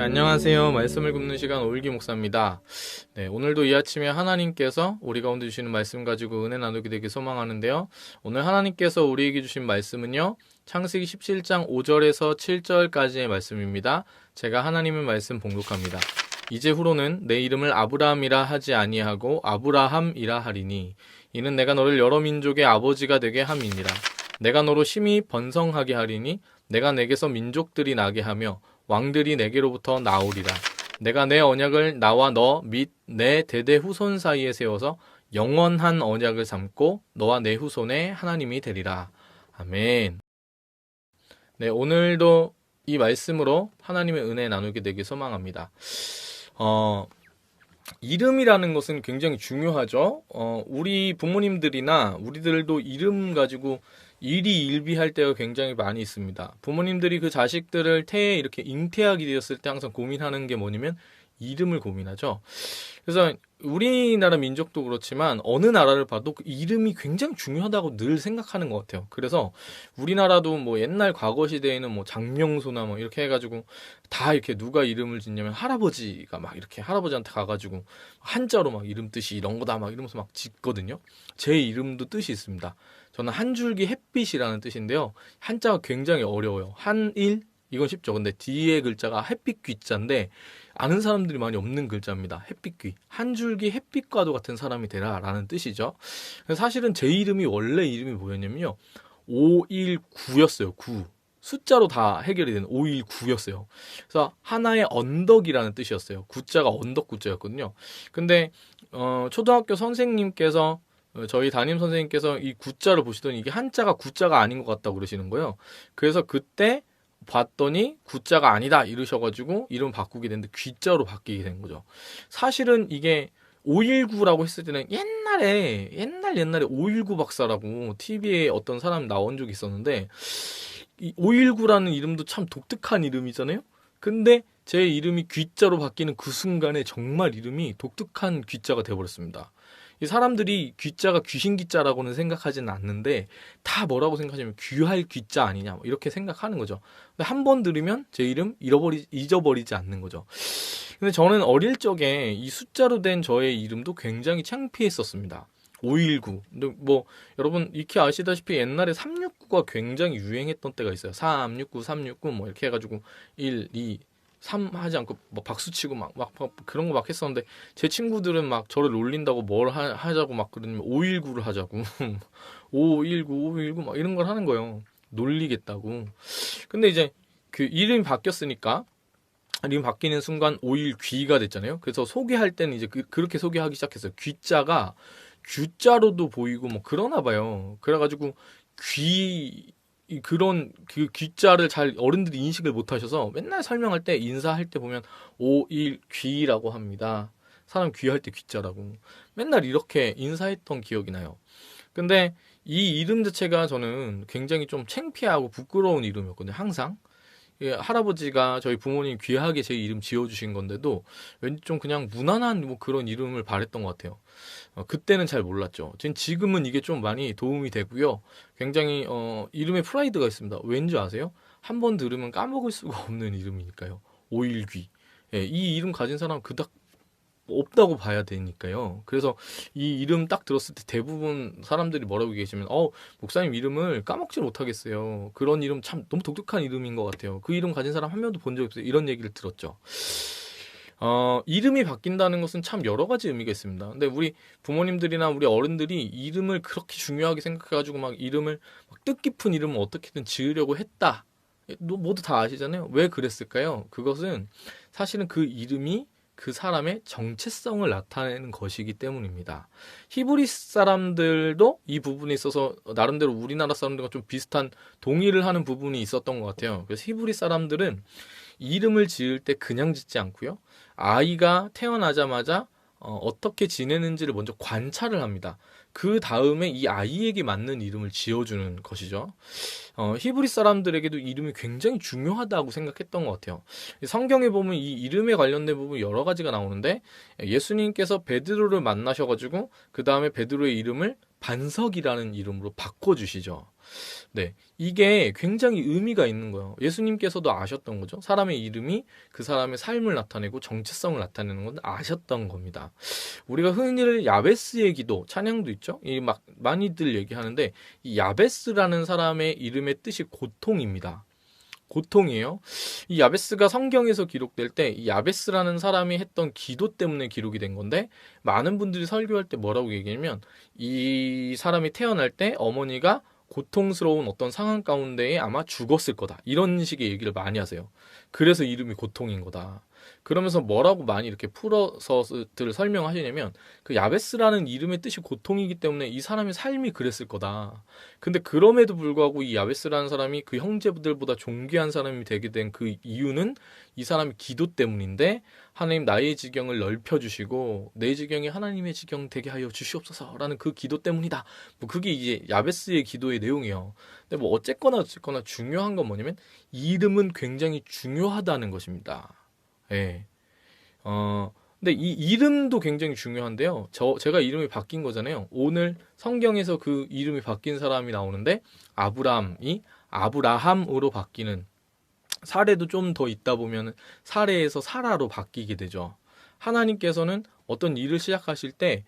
안녕하세요. 말씀을 굽는 시간 오일기 목사입니다. 오늘도 이 아침에 하나님께서 우리 가운데 주시는 말씀 가지고 은혜 나누게 되길 소망하는데요. 오늘 하나님께서 우리에게 주신 말씀은요. 창세기 17장 5절에서 7절까지의 말씀입니다. 제가 하나님의 말씀 봉독합니다. 이제후로는 내 이름을 아브라함이라 하지 아니하고 아브라함이라 하리니 이는 내가 너를 여러 민족의 아버지가 되게 함이니라. 내가 너로 심히 번성하게 하리니 내가 내게서 민족들이 나게 하며 왕들이 내게로부터 나오리라. 내가 내 언약을 나와 너 및 내 대대 후손 사이에 세워서 영원한 언약을 삼고 너와 내 후손의 하나님이 되리라. 아멘. 오늘도 이 말씀으로 하나님의 은혜 나누게 되길 소망합니다. 이름이라는 것은 굉장히 중요하죠. 우리 부모님들이나 우리들도 이름 가지고 일희일비할 때가 굉장히 많이 있습니다. 부모님들이 그 자식들을 태에 이렇게 잉태하게 되었을 때 항상 고민하는 게 뭐냐면 이름을 고민하죠. 그래서 우리나라 민족도 그렇지만 어느 나라를 봐도 그 이름이 굉장히 중요하다고 늘 생각하는 것 같아요. 그래서 우리나라도 뭐 옛날 과거 시대에는 뭐 장명소나 뭐 이렇게 해가지고 다 이렇게 누가 이름을 짓냐면 할아버지가 막 이렇게 할아버지한테 가가지고 한자로 막 이름 뜻이 이런 거다 막 이러면서 막 짓거든요. 제 이름도 뜻이 있습니다. 저는 한 줄기 햇빛이라는 뜻인데요. 한자가 굉장히 어려워요. 한일 이건 쉽죠. 근데 뒤에 글자가 햇빛 귀자인데 아는 사람들이 많이 없는 글자입니다. 햇빛귀. 한 줄기 햇빛과도 같은 사람이 되라 라는 뜻이죠. 사실은 제 이름이 원래 이름이 뭐였냐면요. 519였어요. 9. 숫자로 다 해결이 되는 519였어요. 그래서 하나의 언덕이라는 뜻이었어요. 구자가 언덕 구자였거든요. 근데 초등학교 선생님께서 저희 담임 선생님께서 이 구자를 보시더니 이게 한자가 구자가 아닌 것 같다고 그러시는 거예요. 그래서 그때 봤더니 구자가 아니다 이러셔가지고 이름 바꾸게 됐는데 귀자로 바뀌게 된 거죠. 사실은 이게 519라고 했을 때는 옛날에 519 박사라고 TV에 어떤 사람 나온 적이 있었는데 이 519라는 이름도 참 독특한 이름이잖아요. 근데 제 이름이 귀자로 바뀌는 그 순간에 정말 이름이 독특한 귀자가 돼버렸습니다. 이 사람들이 귀자가 귀신 귀자라고는 생각하지는 않는데 다 뭐라고 생각하냐면 귀할 귀자 아니냐 뭐 이렇게 생각하는 거죠. 근데 한 번 들으면 제 이름 잊어버리지 않는 거죠. 근데 저는 어릴 적에 이 숫자로 된 저의 이름도 굉장히 창피했었습니다. 519. 근데 뭐 여러분 익히 아시다시피 옛날에 369가 굉장히 유행했던 때가 있어요. 369, 369 뭐 이렇게 해가지고 1, 2, 3 하지 않고 뭐 박수 치고 막 그런 거 막 했었는데 제 친구들은 막 저를 놀린다고 뭘 하자고 막 그러면 519를 하자고 519 막 이런 걸 하는 거예요. 놀리겠다고. 근데 이제 그 이름이 바뀌었으니까 이름 바뀌는 순간 5일귀가 됐잖아요. 그래서 소개할 때는 이제 그렇게 소개하기 시작했어요. 귀자가 규자로도 보이고 뭐 그러나 봐요. 그래가지고 그런 그 귀자를 잘 어른들이 인식을 못 하셔서 맨날 설명할 때 인사할 때 보면 5일귀라고 합니다. 사람 귀할 때 귀자라고. 맨날 이렇게 인사했던 기억이 나요. 근데 이 이름 자체가 저는 굉장히 좀 창피하고 부끄러운 이름이었거든요. 항상. 할아버지가 저희 부모님 귀하게 제 이름 지어주신 건데도 왠지 좀 그냥 무난한 뭐 그런 이름을 바랬던 것 같아요. 그때는 잘 몰랐죠. 지금은 이게 좀 많이 도움이 되고요. 굉장히 이름에 프라이드가 있습니다. 왠지 아세요? 한 번 들으면 까먹을 수가 없는 이름이니까요. 오일귀. 예, 이 이름 가진 사람 그닥 없다고 봐야 되니까요. 그래서 이 이름 딱 들었을 때 대부분 사람들이 뭐라고 계시면 목사님 이름을 까먹지 못하겠어요. 그런 이름 참 너무 독특한 이름인 것 같아요. 그 이름 가진 사람 한 명도 본 적 없어요. 이런 얘기를 들었죠. 이름이 바뀐다는 것은 참 여러 가지 의미가 있습니다. 근데 우리 부모님들이나 우리 어른들이 이름을 그렇게 중요하게 생각해가지고 막 이름을 막 뜻깊은 이름을 어떻게든 지으려고 했다. 모두 다 아시잖아요. 왜 그랬을까요? 그것은 사실은 그 이름이 그 사람의 정체성을 나타내는 것이기 때문입니다. 히브리 사람들도 이 부분에 있어서 나름대로 우리나라 사람들과 좀 비슷한 동의를 하는 부분이 있었던 것 같아요. 그래서 히브리 사람들은 이름을 지을 때 그냥 짓지 않고요. 아이가 태어나자마자 어떻게 지내는지를 먼저 관찰을 합니다. 그 다음에 이 아이에게 맞는 이름을 지어주는 것이죠. 히브리 사람들에게도 이름이 굉장히 중요하다고 생각했던 것 같아요. 성경에 보면 이 이름에 관련된 부분이 여러 가지가 나오는데 예수님께서 베드로를 만나셔가지고 그 다음에 베드로의 이름을 반석이라는 이름으로 바꿔주시죠. 네, 이게 굉장히 의미가 있는 거예요. 예수님께서도 아셨던 거죠. 사람의 이름이 그 사람의 삶을 나타내고 정체성을 나타내는 건 아셨던 겁니다. 우리가 흔히 야베스의 기도, 찬양도 있죠. 이 막 많이들 얘기하는데 이 야베스라는 사람의 이름의 뜻이 고통입니다. 고통이에요. 이 야베스가 성경에서 기록될 때 이 야베스라는 사람이 했던 기도 때문에 기록이 된 건데 많은 분들이 설교할 때 뭐라고 얘기하냐면 이 사람이 태어날 때 어머니가 고통스러운 어떤 상황 가운데에 아마 죽었을 거다. 이런 식의 얘기를 많이 하세요. 그래서 이름이 고통인 거다. 그러면서 뭐라고 많이 이렇게 풀어서들 설명하시냐면 그 야베스라는 이름의 뜻이 고통이기 때문에 이 사람의 삶이 그랬을 거다. 근데 그럼에도 불구하고 이 야베스라는 사람이 그 형제들보다 존귀한 사람이 되게 된 그 이유는 이 사람의 기도 때문인데 하나님 나의 지경을 넓혀주시고 내 지경이 하나님의 지경 되게 하여 주시옵소서라는 그 기도 때문이다. 뭐 그게 이제 야베스의 기도의 내용이에요. 근데 뭐 어쨌거나 중요한 건 뭐냐면 이름은 굉장히 중요하다는 것입니다. 예. 근데 이 이름도 굉장히 중요한데요. 제가 이름이 바뀐 거잖아요. 오늘 성경에서 그 이름이 바뀐 사람이 나오는데 아브람이 아브라함으로 바뀌는 사례도 좀 더 있다 보면 사례에서 사라로 바뀌게 되죠. 하나님께서는 어떤 일을 시작하실 때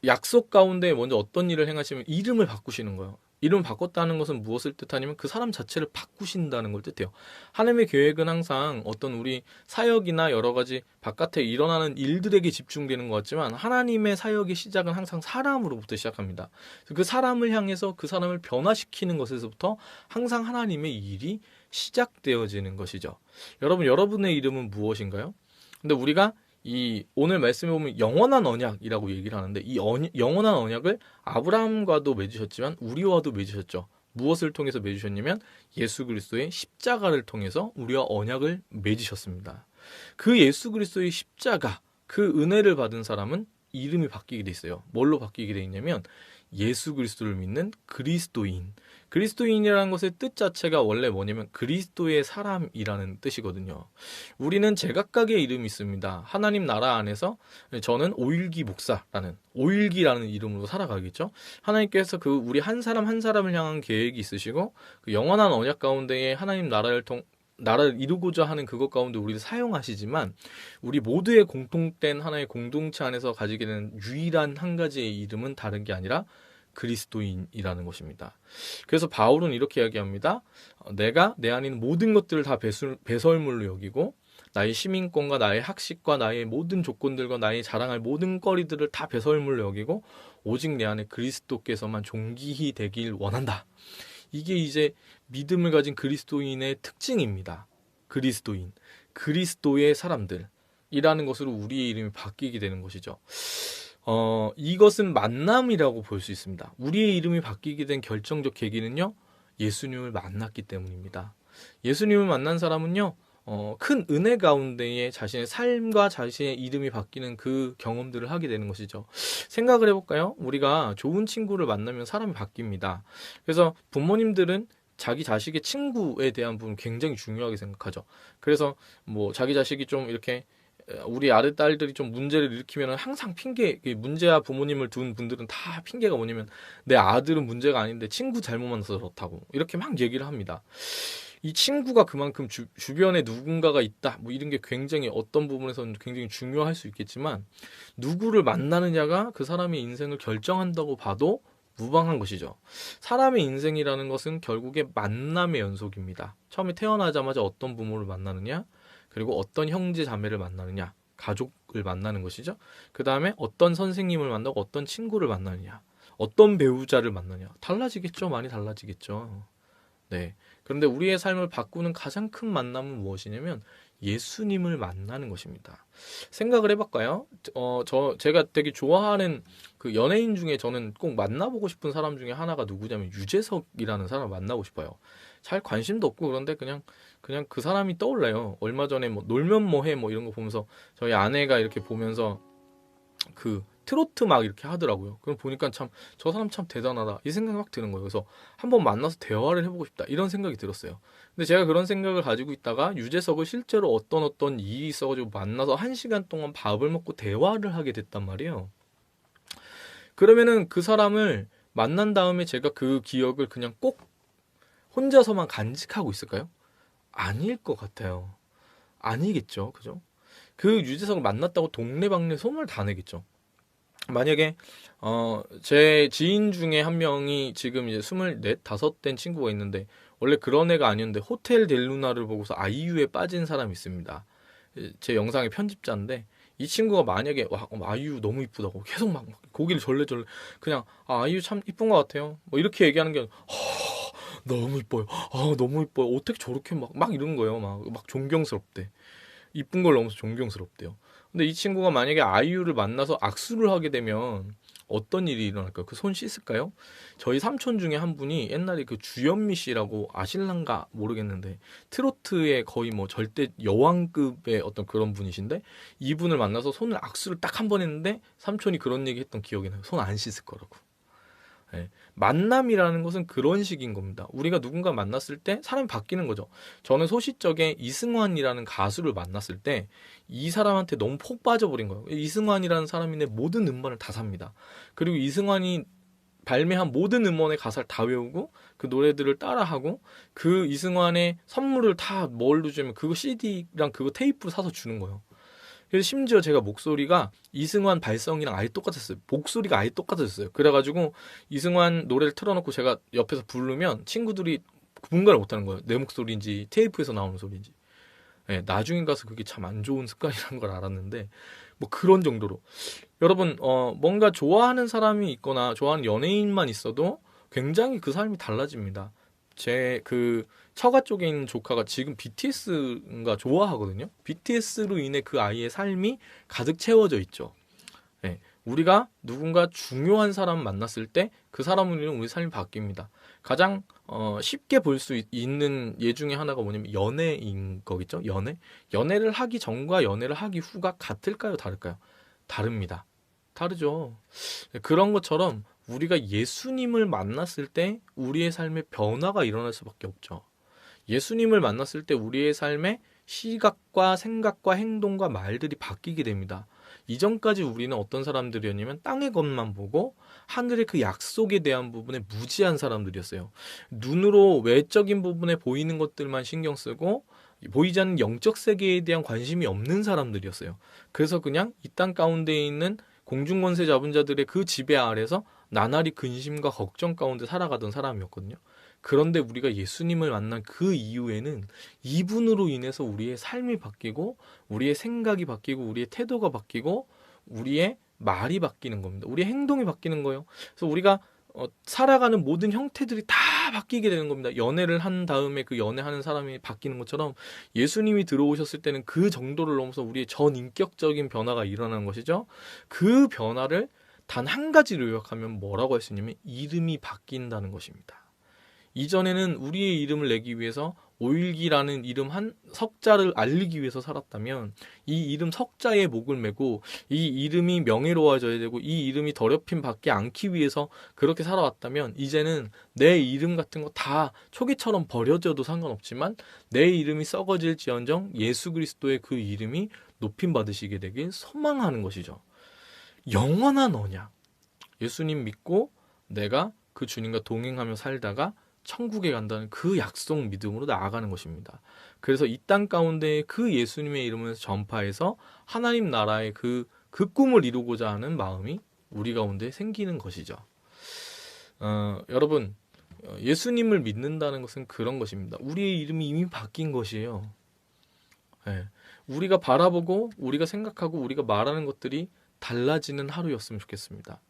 약속 가운데 먼저 어떤 일을 행하시면 이름을 바꾸시는 거예요. 이름을 바꿨다는 것은 무엇을 뜻하냐면 그 사람 자체를 바꾸신다는 걸 뜻해요. 하나님의 계획은 항상 어떤 우리 사역이나 여러 가지 바깥에 일어나는 일들에게 집중되는 것 같지만 하나님의 사역의 시작은 항상 사람으로부터 시작합니다. 그 사람을 향해서 그 사람을 변화시키는 것에서부터 항상 하나님의 일이 시작되어지는 것이죠. 여러분의 이름은 무엇인가요? 근데 우리가 이 오늘 말씀해 보면 영원한 언약이라고 얘기를 하는데 이 영원한 언약을 아브라함과도 맺으셨지만 우리와도 맺으셨죠. 무엇을 통해서 맺으셨냐면 예수 그리스도의 십자가를 통해서 우리와 언약을 맺으셨습니다. 그 예수 그리스도의 십자가, 그 은혜를 받은 사람은 이름이 바뀌게 돼 있어요. 뭘로 바뀌게 돼 있냐면 예수 그리스도를 믿는 그리스도인. 그리스도인이라는 것의 뜻 자체가 원래 뭐냐면 그리스도의 사람이라는 뜻이거든요. 우리는 제각각의 이름이 있습니다. 하나님 나라 안에서 저는 오일기 목사라는 오일기라는 이름으로 살아가겠죠. 하나님께서 그 우리 한 사람 한 사람을 향한 계획이 있으시고 그 영원한 언약 가운데에 하나님 나라를 이루고자 하는 그것 가운데 우리를 사용하시지만 우리 모두의 공통된 하나의 공동체 안에서 가지게 되는 유일한 한 가지의 이름은 다른 게 아니라 그리스도인이라는 것입니다. 그래서 바울은 이렇게 이야기합니다. 내가 내 안에 있는 모든 것들을 다 배설물로 여기고 나의 시민권과 나의 학식과 나의 모든 조건들과 나의 자랑할 모든 거리들을 다 배설물로 여기고 오직 내 안에 그리스도께서만 존귀히 되길 원한다. 이게 이제 믿음을 가진 그리스도인의 특징입니다. 그리스도인, 그리스도의 사람들이라는 것으로 우리의 이름이 바뀌게 되는 것이죠. 이것은 만남이라고 볼 수 있습니다. 우리의 이름이 바뀌게 된 결정적 계기는요, 예수님을 만났기 때문입니다. 예수님을 만난 사람은요, 큰 은혜 가운데에 자신의 삶과 자신의 이름이 바뀌는 그 경험들을 하게 되는 것이죠. 생각을 해볼까요? 우리가 좋은 친구를 만나면 사람이 바뀝니다. 그래서 부모님들은 자기 자식의 친구에 대한 부분 굉장히 중요하게 생각하죠. 그래서 뭐 자기 자식이 좀 이렇게 우리 아들 딸들이 좀 문제를 일으키면 항상 문제와 부모님을 둔 분들은 다 핑계가 뭐냐면 내 아들은 문제가 아닌데 친구 잘못 만나서 그렇다고 이렇게 막 얘기를 합니다. 이 친구가 그만큼 주변에 누군가가 있다 뭐 이런 게 굉장히 어떤 부분에서는 굉장히 중요할 수 있겠지만 누구를 만나느냐가 그 사람의 인생을 결정한다고 봐도 무방한 것이죠. 사람의 인생이라는 것은 결국에 만남의 연속입니다. 처음에 태어나자마자 어떤 부모를 만나느냐, 그리고 어떤 형제 자매를 만나느냐, 가족을 만나는 것이죠. 그 다음에 어떤 선생님을 만나고 어떤 친구를 만나느냐, 어떤 배우자를 만나냐, 달라지겠죠. 많이 달라지겠죠. 네. 그런데 우리의 삶을 바꾸는 가장 큰 만남은 무엇이냐면 예수님을 만나는 것입니다. 생각을 해볼까요? 제가 되게 좋아하는 그 연예인 중에 저는 꼭 만나보고 싶은 사람 중에 하나가 누구냐면 유재석이라는 사람을 만나고 싶어요. 잘 관심도 없고 그런데 그냥 그 사람이 떠올라요. 얼마 전에 뭐 놀면 뭐해 뭐 이런 거 보면서 저희 아내가 이렇게 보면서 그 트로트 막 이렇게 하더라고요. 그럼 보니까 참 저 사람 참 대단하다 이 생각이 막 드는 거예요. 그래서 한번 만나서 대화를 해보고 싶다 이런 생각이 들었어요. 근데 제가 그런 생각을 가지고 있다가 유재석을 실제로 어떤 일이 있어가지고 만나서 1시간 동안 밥을 먹고 대화를 하게 됐단 말이에요. 그러면은 그 사람을 만난 다음에 제가 그 기억을 그냥 꼭 혼자서만 간직하고 있을까요? 아닐 것 같아요. 아니겠죠. 그죠? 그 유재석을 만났다고 동네방네 소문을 다 내겠죠. 만약에 제 지인 중에 한 명이 지금 이제 24, 5된 친구가 있는데 원래 그런 애가 아니었는데 호텔 델루나를 보고서 아이유에 빠진 사람이 있습니다. 제 영상의 편집자인데 이 친구가 만약에 와 아이유 너무 이쁘다고 계속 막 고기를 절레절레 그냥 아이유 참 이쁜 것 같아요. 뭐 이렇게 얘기하는 게 아니라, 너무 이뻐요. 너무 이뻐요. 어떻게 저렇게 막 이런 거예요. 막 존경스럽대. 이쁜 걸 넘어서 존경스럽대요. 근데 이 친구가 만약에 아이유를 만나서 악수를 하게 되면 어떤 일이 일어날까요? 그 손 씻을까요? 저희 삼촌 중에 한 분이 옛날에 그 주현미 씨라고 아실란가 모르겠는데 트로트의 거의 뭐 절대 여왕급의 어떤 그런 분이신데 이분을 만나서 손을 악수를 딱 한 번 했는데 삼촌이 그런 얘기 했던 기억이 나요. 손 안 씻을 거라고. 예. 만남이라는 것은 그런 식인 겁니다. 우리가 누군가 만났을 때 사람이 바뀌는 거죠. 저는 소시적에 이승환이라는 가수를 만났을 때 이 사람한테 너무 폭 빠져버린 거예요. 이승환이라는 사람이 내 모든 음반을 다 삽니다. 그리고 이승환이 발매한 모든 음원의 가사를 다 외우고 그 노래들을 따라하고 그 이승환의 선물을 다 뭘로 주면 그거 CD랑 그거 테이프를 사서 주는 거예요. 그래서 심지어 제가 목소리가 이승환 발성이랑 아예 똑같았어요. 목소리가 아예 똑같았어요. 그래가지고 이승환 노래를 틀어놓고 제가 옆에서 부르면 친구들이 분간을 못하는 거예요. 내 목소리인지 테이프에서 나오는 소리인지. 예, 나중에 가서 그게 참 안 좋은 습관이라는 걸 알았는데 뭐 그런 정도로 여러분 뭔가 좋아하는 사람이 있거나 좋아하는 연예인만 있어도 굉장히 그 삶이 달라집니다. 제 그 처가 쪽에 있는 조카가 지금 BTS가 좋아하거든요. BTS로 인해 그 아이의 삶이 가득 채워져 있죠. 네, 우리가 누군가 중요한 사람 만났을 때 그 사람으로 인해 우리 삶이 바뀝니다. 가장 쉽게 볼 수 있는 예 중에 하나가 뭐냐면 연애인 거겠죠. 연애를 하기 전과 연애를 하기 후가 같을까요? 다를까요? 다릅니다. 다르죠. 그런 것처럼 우리가 예수님을 만났을 때 우리의 삶에 변화가 일어날 수밖에 없죠. 예수님을 만났을 때 우리의 삶에 시각과 생각과 행동과 말들이 바뀌게 됩니다. 이전까지 우리는 어떤 사람들이었냐면 땅의 것만 보고 하늘의 그 약속에 대한 부분에 무지한 사람들이었어요. 눈으로 외적인 부분에 보이는 것들만 신경 쓰고 보이지 않는 영적 세계에 대한 관심이 없는 사람들이었어요. 그래서 그냥 이 땅 가운데 있는 공중권세 잡은 자들의 그 지배 아래서 나날이 근심과 걱정 가운데 살아가던 사람이었거든요. 그런데 우리가 예수님을 만난 그 이후에는 이분으로 인해서 우리의 삶이 바뀌고 우리의 생각이 바뀌고 우리의 태도가 바뀌고 우리의 말이 바뀌는 겁니다. 우리의 행동이 바뀌는 거예요. 그래서 우리가 살아가는 모든 형태들이 다 바뀌게 되는 겁니다. 연애를 한 다음에 그 연애하는 사람이 바뀌는 것처럼 예수님이 들어오셨을 때는 그 정도를 넘어서 우리의 전인격적인 변화가 일어나는 것이죠. 그 변화를 단 한 가지로 요약하면 뭐라고 할 수 있냐면 이름이 바뀐다는 것입니다. 이전에는 우리의 이름을 내기 위해서 오일기라는 이름 한 석자를 알리기 위해서 살았다면 이 이름 석자에 목을 메고 이 이름이 명예로워져야 되고 이 이름이 더럽힘 받지 않기 위해서 그렇게 살아왔다면 이제는 내 이름 같은 거 다 초기처럼 버려져도 상관없지만 내 이름이 썩어질지언정 예수 그리스도의 그 이름이 높임 받으시게 되길 소망하는 것이죠. 영원한 언약. 예수님 믿고 내가 그 주님과 동행하며 살다가 천국에 간다는 그 약속 믿음으로 나아가는 것입니다. 그래서 이 땅 가운데 그 예수님의 이름을 전파해서 하나님 나라의 그 꿈을 이루고자 하는 마음이 우리 가운데 생기는 것이죠. 여러분, 예수님을 믿는다는 것은 그런 것입니다. 우리의 이름이 이미 바뀐 것이에요. 네. 우리가 바라보고 우리가 생각하고 우리가 말하는 것들이 달라지는 하루였으면 좋겠습니다.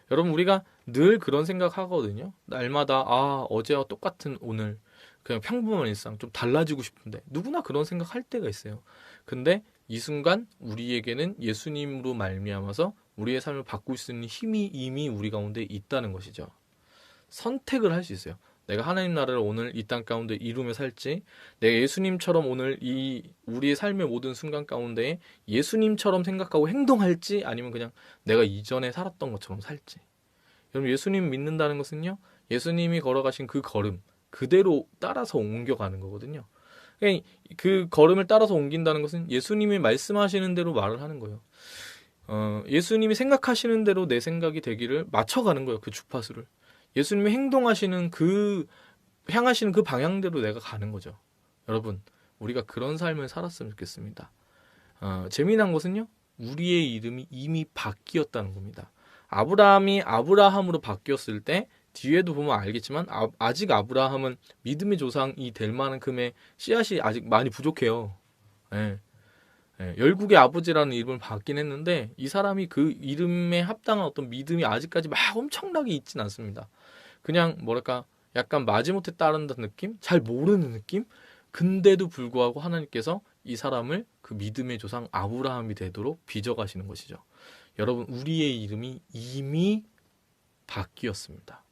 여러분 우리가 늘 그런 생각하거든요. 날마다 어제와 똑같은 오늘 그냥 평범한 일상 좀 달라지고 싶은데 누구나 그런 생각할 때가 있어요. 근데 이 순간 우리에게는 예수님으로 말미암아서 우리의 삶을 바꿀 수 있는 힘이 이미 우리 가운데 있다는 것이죠. 선택을 할 수 있어요. 내가 하나님 나라를 오늘 이 땅 가운데 이루며 살지, 내가 예수님처럼 오늘 이 우리의 삶의 모든 순간 가운데 예수님처럼 생각하고 행동할지, 아니면 그냥 내가 이전에 살았던 것처럼 살지. 여러분 예수님 믿는다는 것은요, 예수님이 걸어가신 그 걸음 그대로 따라서 옮겨가는 거거든요. 그 걸음을 따라서 옮긴다는 것은 예수님이 말씀하시는 대로 말을 하는 거예요. 예수님이 생각하시는 대로 내 생각이 되기를 맞춰가는 거예요. 그 주파수를. 예수님이 행동하시는 향하시는 그 방향대로 내가 가는 거죠. 여러분, 우리가 그런 삶을 살았으면 좋겠습니다. 재미난 것은요, 우리의 이름이 이미 바뀌었다는 겁니다. 아브라함이 아브라함으로 바뀌었을 때 뒤에도 보면 알겠지만 아직 아브라함은 믿음의 조상이 될 만큼의 씨앗이 아직 많이 부족해요. 예. 열국의 아버지라는 이름을 받긴 했는데 이 사람이 그 이름에 합당한 어떤 믿음이 아직까지 막 엄청나게 있진 않습니다. 그냥 뭐랄까 약간 마지못해 따른다는 느낌? 잘 모르는 느낌? 근데도 불구하고 하나님께서 이 사람을 그 믿음의 조상 아브라함이 되도록 빚어가시는 것이죠. 여러분, 우리의 이름이 이미 바뀌었습니다.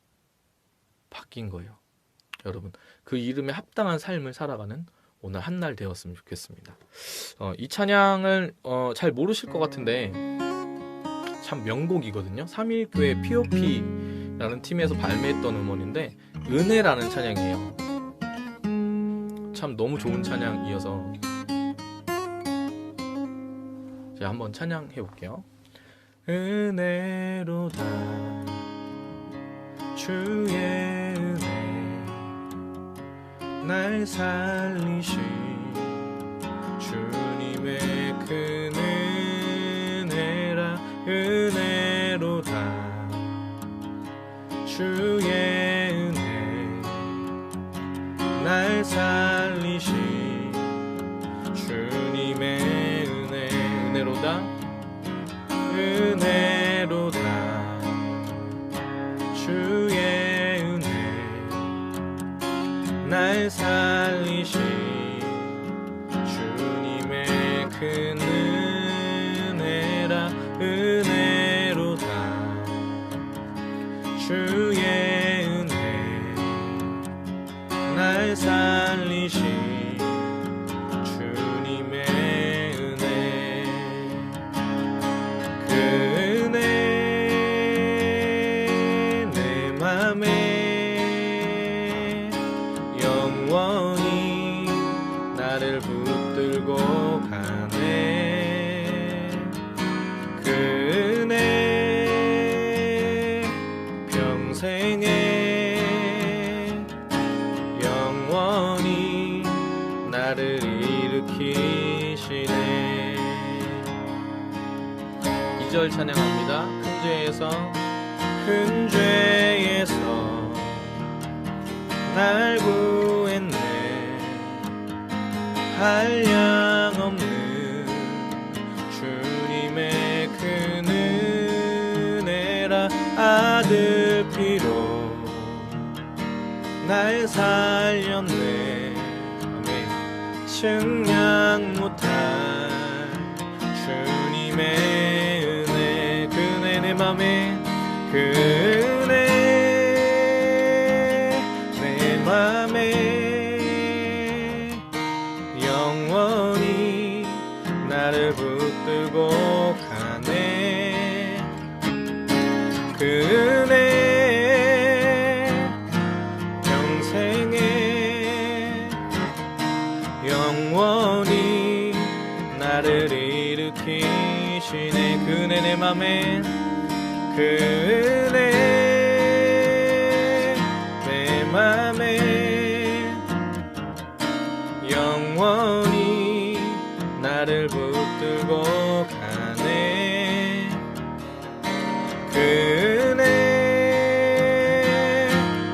바뀐 거예요. 여러분, 그 이름에 합당한 삶을 살아가는 오늘 한 날 되었으면 좋겠습니다. 이 찬양을 잘 모르실 것 같은데 참 명곡이거든요. 3일교회 POP라는 팀에서 발매했던 음원인데 은혜라는 찬양이에요. 참 너무 좋은 찬양이어서 제가 한번 찬양해 볼게요. 은혜로다 주의 은혜 날 살리신 주님의 큰 은혜라 은혜로다 주의 은혜 날 살리신 주님의 은혜 은혜로다 은혜로다 주의 은혜 날 살리신 주님의 큰 은혜라 은혜로다 주의 은혜 날 살리신 주님의 은혜 그 은혜 내 맘에 영원히 나를 붙들고 가네 그 은혜 평생에 영원히 나를 일으키시네 2절 찬양합니다. 큰 죄에서 날 구했네 한량없는 주님의 큰 은혜라 아들 피로 날 살렸네 아멘. 측량 못할 주님의 은혜 그 은혜 내 맘에 그 은혜 내 맘에 영원히 나를 붙들고 가네 그 은혜 평생에 영원히 나를 일으키시네 그 은혜 내 맘에 그 은혜 내 맘에 영원히 나를 붙들고 가네 그 은혜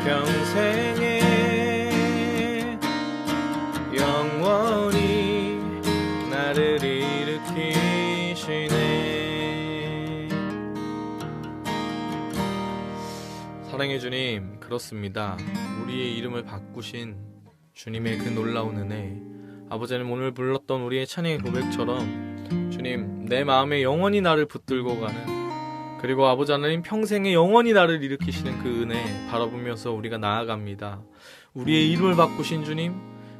평생에 영원히 나를 일으키시네 사랑의 주님, 그렇습니다. 우리의 이름을 바꾸신 주님의 그 놀라운 은혜 아버지 하나님 오늘 불렀던 우리의 찬양의 고백처럼 주님 내 마음에 영원히 나를 붙들고 가는 그리고 아버지 하나님 평생에 영원히 나를 일으키시는 그 은혜 바라보면서 우리가 나아갑니다. 우리의 이름을 바꾸신 주님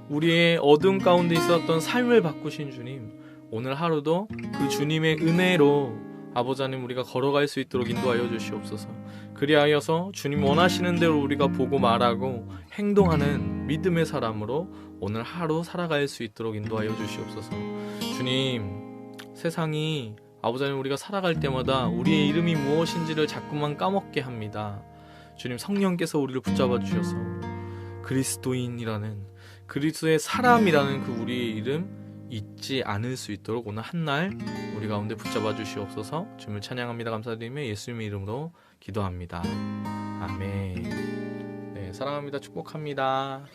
우리의 어둠 가운데 있었던 삶을 바꾸신 주님 오늘 하루도 그 주님의 은혜로 아버지 하나님 우리가 걸어갈 수 있도록 인도하여 주시옵소서. 그리하여서 주님 원하시는 대로 우리가 보고 말하고 행동하는 믿음의 사람으로 오늘 하루 살아갈 수 있도록 인도하여 주시옵소서. 주님 세상이 아버지 하나님, 우리가 살아갈 때마다 우리의 이름이 무엇인지를 자꾸만 까먹게 합니다. 주님, 성령께서 우리를 붙잡아 주셔서 그리스도인이라는, 그리스도의 사람이라는 그 우리의 이름 잊지 않을 수 있도록 오늘 한날 우리 가운데 붙잡아 주시옵소서. 주님을 찬양합니다. 감사드리며 예수님의 이름으로 기도합니다. 아멘. 네, 사랑합니다. 축복합니다.